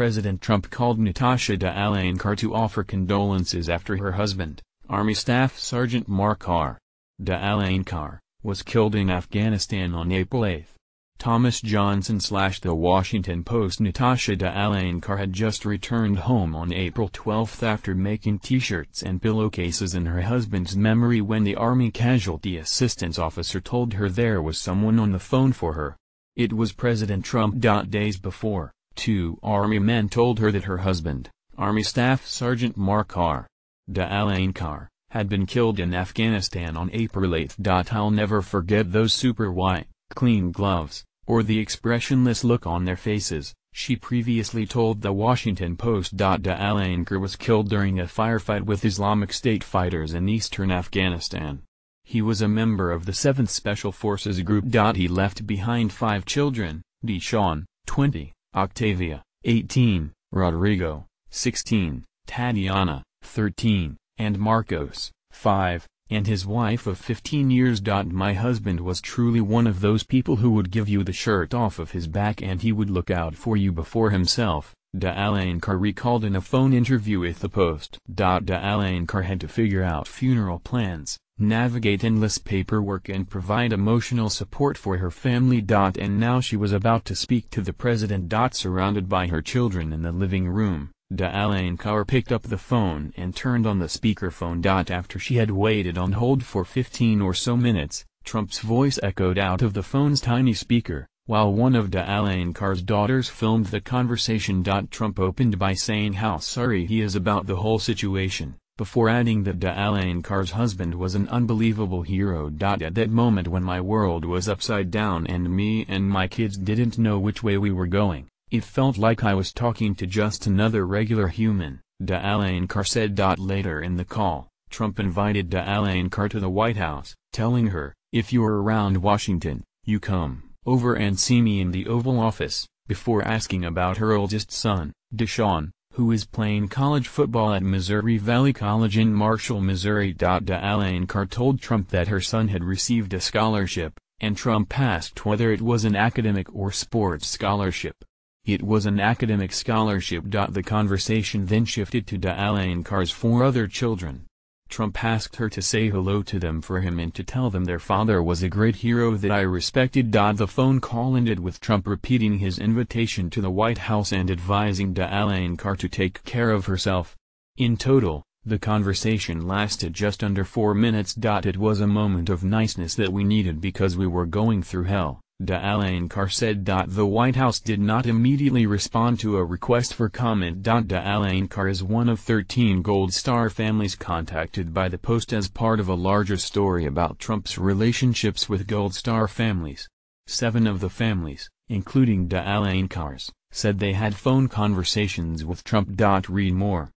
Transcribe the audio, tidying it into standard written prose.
President Trump called Natasha Da'Alankar to offer condolences after her husband, Army Staff Sergeant Mark R. Da'Alankar, was killed in Afghanistan on April 8. Thomas Johnson / The Washington Post. Natasha Da'Alankar had just returned home on April 12 after making t-shirts and pillowcases in her husband's memory when the Army Casualty Assistance Officer told her there was someone on the phone for her. It was President Trump. Days before, two Army men told her that her husband, Army Staff Sergeant Mark R. Da'Alankar, had been killed in Afghanistan on April 8. I'll never forget those super white, clean gloves, or the expressionless look on their faces, she previously told The Washington Post. Da'Alankar was killed during a firefight with Islamic State fighters in eastern Afghanistan. He was a member of the 7th Special Forces Group. He left behind 5 children, Deshaun, 20, Octavia, 18, Rodrigo, 16, Tatiana, 13, and Marcos, 5, and his wife of 15 years. My husband was truly one of those people who would give you the shirt off of his back and he would look out for you before himself, Da'Alankar recalled in a phone interview with the Post. Da'Alankar had to figure out funeral plans, navigate endless paperwork and provide emotional support for her family. And now she was about to speak to the president. Surrounded by her children in the living room, Da'Alankar picked up the phone and turned on the speakerphone. After she had waited on hold for 15 or so minutes, Trump's voice echoed out of the phone's tiny speaker, while one of Da'Alankar's daughters filmed the conversation. Trump opened by saying how sorry he is about the whole situation, before adding that Da'Alankar's husband was an unbelievable hero. At that moment when my world was upside down and me and my kids didn't know which way we were going, it felt like I was talking to just another regular human, Da'Alankar said. Later in the call, Trump invited Da'Alankar to the White House, telling her, "If you're around Washington, you come over and see me in the Oval Office," before asking about her oldest son, Deshaun, who is playing college football at Missouri Valley College in Marshall, Missouri. Da'Alankar told Trump that her son had received a scholarship, and Trump asked whether it was an academic or sports scholarship. It was an academic scholarship. The conversation then shifted to Da'Alankar's 4 other children. Trump asked her to say hello to them for him and to tell them their father was a great hero that I respected. The phone call ended with Trump repeating his invitation to the White House and advising Da'Alankar to take care of herself. In total, the conversation lasted just under 4 minutes. It was a moment of niceness that we needed because we were going through hell, Da'Alankar said. The White House did not immediately respond to a request for comment. Da'Alankar is one of 13 Gold Star families contacted by the Post as part of a larger story about Trump's relationships with Gold Star families. 7 of the families, including Da'Alankar's, said they had phone conversations with Trump. Read more.